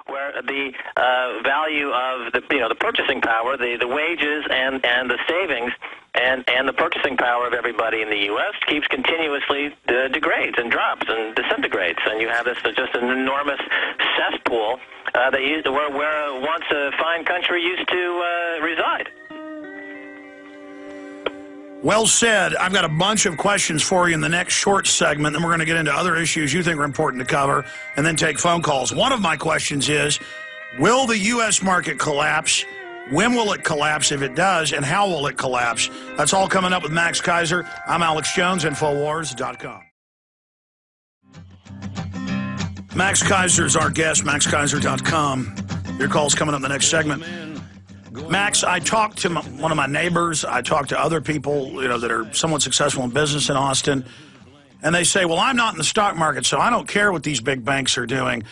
where the value of the purchasing power, the wages and the savings and the purchasing power of everybody in the U.S. keeps continuously degrades and drops and disintegrates, and you have this just an enormous cesspool where once a fine country used to reside. Well said. I've got a bunch of questions for you in the next short segment, then we're going to get into other issues you think are important to cover, and then take phone calls. One of my questions is, will the U.S. market collapse? When will it collapse if it does, and how will it collapse? That's all coming up with Max Keiser. I'm Alex Jones, Infowars.com. Max Keiser is our guest, MaxKeiser.com. Your call's coming up in the next segment. Max, I talked to one of my neighbors. I talked to other people, that are somewhat successful in business in Austin, and they say, well, I'm not in the stock market, so I don't care what these big banks are doing.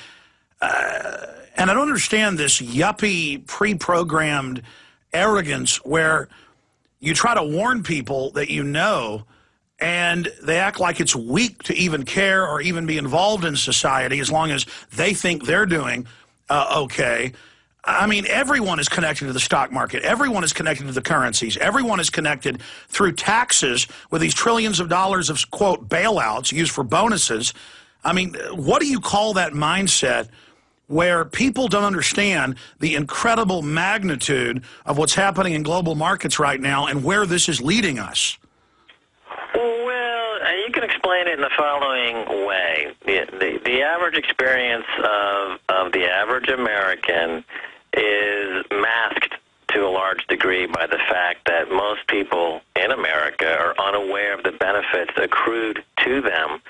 And I don't understand this yuppie, pre-programmed arrogance where you try to warn people that and they act like it's weak to even care or even be involved in society as long as they think they're doing okay. I mean, everyone is connected to the stock market. Everyone is connected to the currencies. Everyone is connected through taxes with these trillions of dollars of, quote, bailouts used for bonuses. I mean, what do you call that mindset where people don't understand the incredible magnitude of what's happening in global markets right now and where this is leading us? Well, you can explain it in the following way. The average experience of the average American is masked to a large degree by the fact that most people in America are unaware of the benefits accrued to them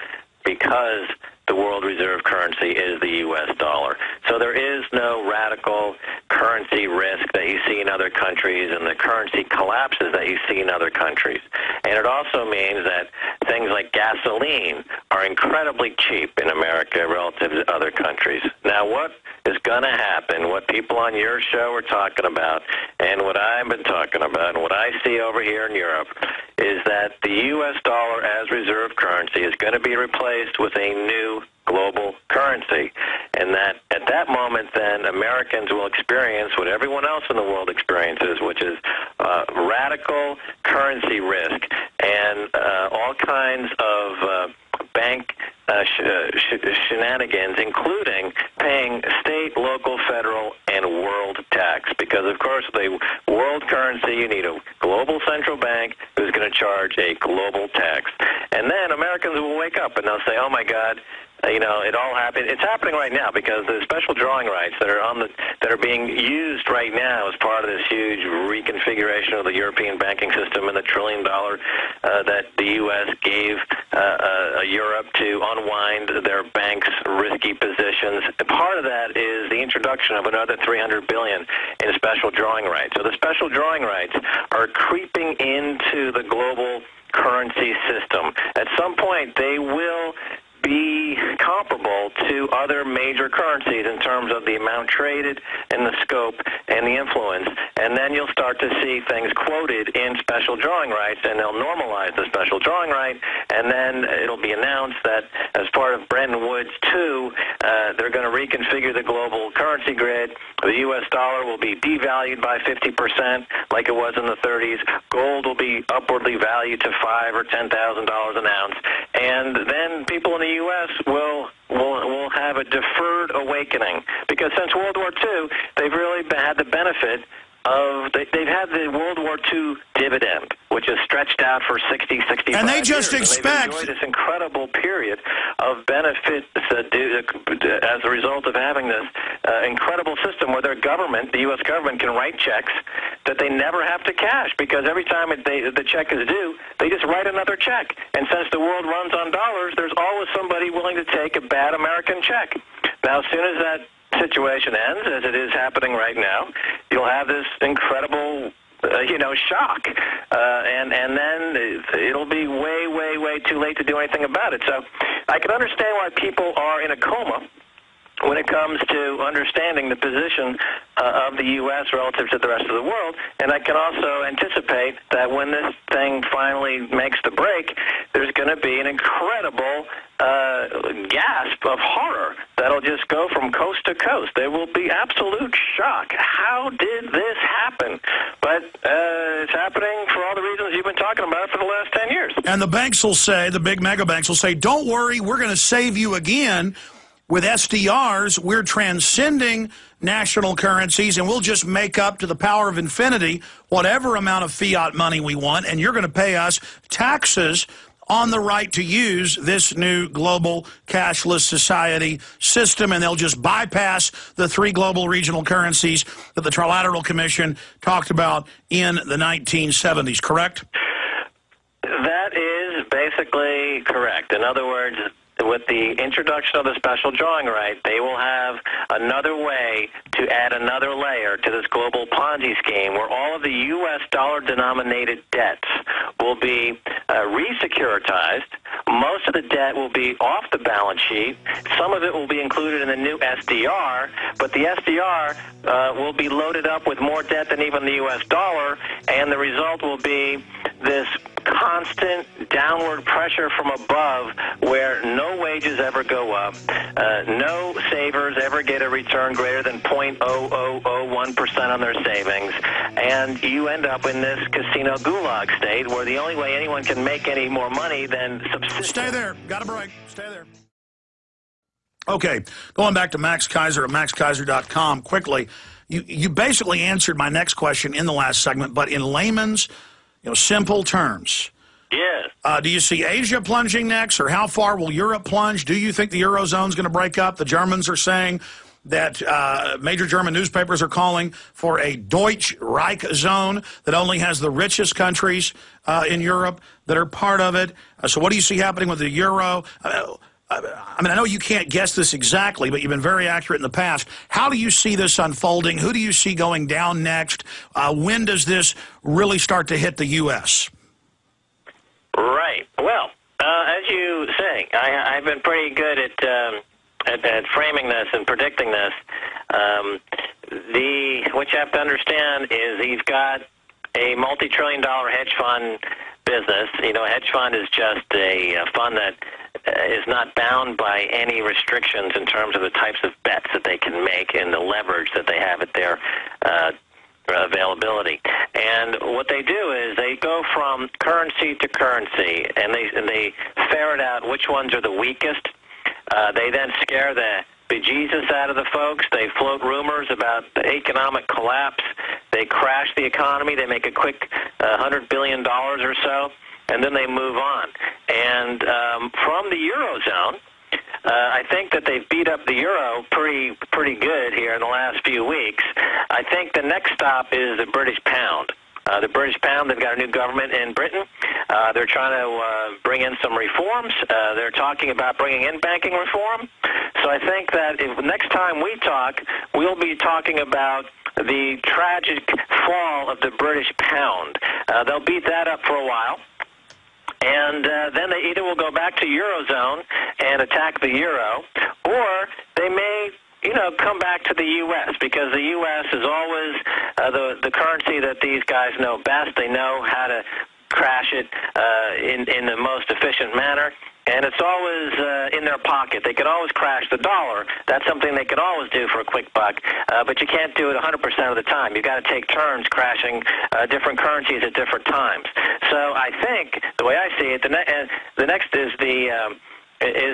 because the world reserve currency is the U.S. dollar. So there is no radical currency risk that you see in other countries and the currency collapses that you see in other countries. And it also means that things like gasoline are incredibly cheap in America relative to other countries. Now, what is going to happen, what people on your show are talking about, and what I've been talking about, and what I see over here in Europe, is that the U.S. dollar as reserve currency is going to be replaced with a new global currency, and that at that moment then Americans will experience what everyone else in the world experiences, which is radical currency risk and all kinds of bank shenanigans, including paying state, local, federal, and world tax. Because, of course, the world currency, you need a global central bank who's going to charge a global tax. And then Americans will wake up and they'll say, oh, my God, it all happened. It's happening right now because the special drawing rights that are being used right now as part of this huge reconfiguration of the European banking system and the $1 trillion that the U.S. gave Europe to unwind their banks' risky positions. Part of that is the introduction of another $300 billion in special drawing rights. So the special drawing rights are creeping into the global currency system. At some point, they will be comparable to other major currencies in terms of the amount traded and the scope and the influence. And then you'll start to see things quoted in special drawing rights, and they'll normalize the special drawing right, and then it'll be announced that as part of Bretton Woods 2, they're going to reconfigure the global currency grid. The U.S. dollar will be devalued by 50% like it was in the 30s. Gold will be upwardly valued to $5,000 or $10,000 an ounce. And then people in the U.S. will have a deferred awakening, because since World War II, they've really had the benefit of, they've had the World War II dividend, which is stretched out for 60, 65 years. And they just expect... They've enjoyed this incredible period of benefits as a result of having this incredible system where their government, the U.S. government, can write checks that they never have to cash, because every time the check is due, they just write another check. And since the world runs on dollars, there's always somebody willing to take a bad American check. Now, as soon as that situation ends, as it is happening right now, you'll have this incredible shock, and then it'll be way, way, way too late to do anything about it. So I can understand why people are in a coma when it comes to understanding the position of the U.S. relative to the rest of the world. And I can also anticipate that when this thing finally makes the break, there's going to be an incredible gasp of horror that'll just go from coast to coast. There will be absolute shock. How did this happen? But it's happening for all the reasons you've been talking about for the last 10 years. And the banks will say, the big mega banks will say, don't worry, we're going to save you again. With SDRs, we're transcending national currencies, and we'll just make up to the power of infinity whatever amount of fiat money we want, and you're going to pay us taxes on the right to use this new global cashless society system, and they'll just bypass the 3 global regional currencies that the Trilateral Commission talked about in the 1970s, correct? That is basically correct. In other words, with the introduction of the special drawing right, they will have another way to add another layer to this global Ponzi scheme where all of the U.S. dollar-denominated debts will be re-securitized. Most of the debt will be off the balance sheet. Some of it will be included in the new SDR, but the SDR will be loaded up with more debt than even the U.S. dollar, and the result will be this constant downward pressure from above where no wages ever go up, no savers ever get a return greater than 0.0001% on their savings, and you end up in this casino gulag state where the only way anyone can make any more money than subsistence. Stay there. Got a break. Stay there. Okay, going back to Max Keiser at maxkeiser.com quickly. You basically answered my next question in the last segment, but in layman's simple terms. Yes. Do you see Asia plunging next, or how far will Europe plunge? Do you think the Eurozone's going to break up? The Germans are saying that major German newspapers are calling for a Deutsche Reich zone that only has the richest countries in Europe that are part of it. So what do you see happening with the euro? I mean, I know you can't guess this exactly, but you've been very accurate in the past. How do you see this unfolding? Who do you see going down next? When does this really start to hit the U.S.? Right. Well, as you say, I've been pretty good at framing this and predicting this. What you have to understand is you've got a multi-trillion-dollar hedge fund business. A hedge fund is just a fund that is not bound by any restrictions in terms of the types of bets that they can make and the leverage that they have at their availability. And what they do is they go from currency to currency, and they ferret out which ones are the weakest. They then scare the bejesus out of the folks. They float rumors about the economic collapse. They crash the economy. They make a quick $100 billion or so, and then they move on. And from the Eurozone, I think that they've beat up the euro pretty good here in the last few weeks. I think the next stop is the British pound. The British pound, they've got a new government in Britain. They're trying to bring in some reforms. They're talking about bringing in banking reform. So I think that next time we talk, we'll be talking about the tragic fall of the British pound. They'll beat that up for a while. And then they either will go back to Eurozone and attack the euro, or they may, come back to the U.S., because the U.S. is always the currency that these guys know best. They know how to crash it in the most efficient manner. And it's always in their pocket. They can always crash the dollar. That's something they can always do for a quick buck. But you can't do it 100% of the time. You've got to take turns crashing different currencies at different times. So I think, the way I see it, the next is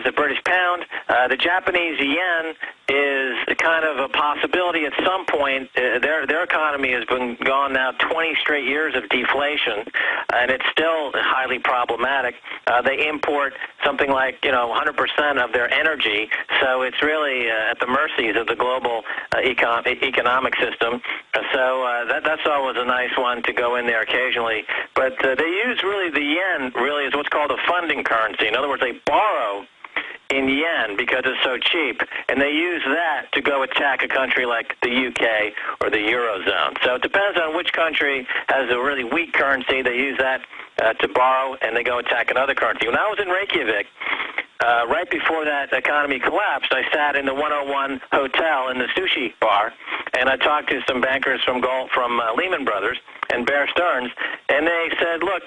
the British pound. The Japanese yen is kind of a possibility at some point. Their economy has been gone now 20 straight years of deflation, and it's still highly problematic. They import something like 100% of their energy, so it's really at the mercies of the global economic system. So that's always a nice one to go in there occasionally. But they use really the yen really as what's called a funding currency. In other words, they borrow in yen because it's so cheap, and they use that to go attack a country like the UK or the Eurozone. So it depends on which country has a really weak currency. They use that to borrow, and they go attack another currency. When I was in Reykjavik right before that economy collapsed, I sat in the 101 hotel in the sushi bar, and I talked to some bankers from Lehman Brothers and Bear Stearns, and they said, look,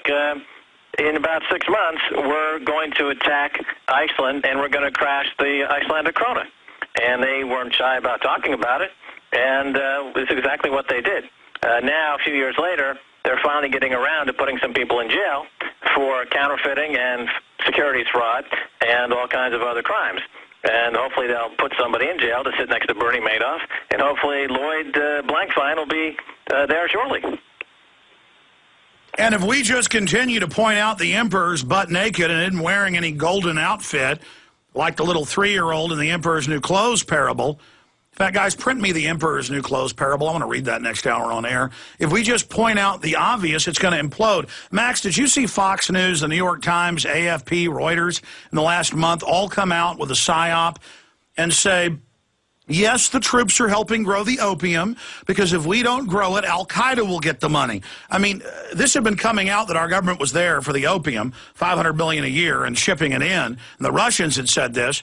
in about 6 months, we're going to attack Iceland, and we're going to crash the Icelandic krona. And they weren't shy about talking about it, and it's exactly what they did. Now, a few years later, they're finally getting around to putting some people in jail for counterfeiting and securities fraud and all kinds of other crimes. And hopefully they'll put somebody in jail to sit next to Bernie Madoff, and hopefully Lloyd Blankfein will be there shortly. And if we just continue to point out the emperor's butt naked and isn't wearing any golden outfit, like the little 3-year-old in the Emperor's New Clothes parable. In fact, guys, print me the Emperor's New Clothes parable. I want to read that next hour on air. If we just point out the obvious, it's going to implode. Max, did you see Fox News, the New York Times, AFP, Reuters in the last month all come out with a psyop and say, yes, the troops are helping grow the opium, because if we don't grow it, Al-Qaeda will get the money. I mean, this had been coming out that our government was there for the opium, $500 billion a year, and shipping it in. And the Russians had said this.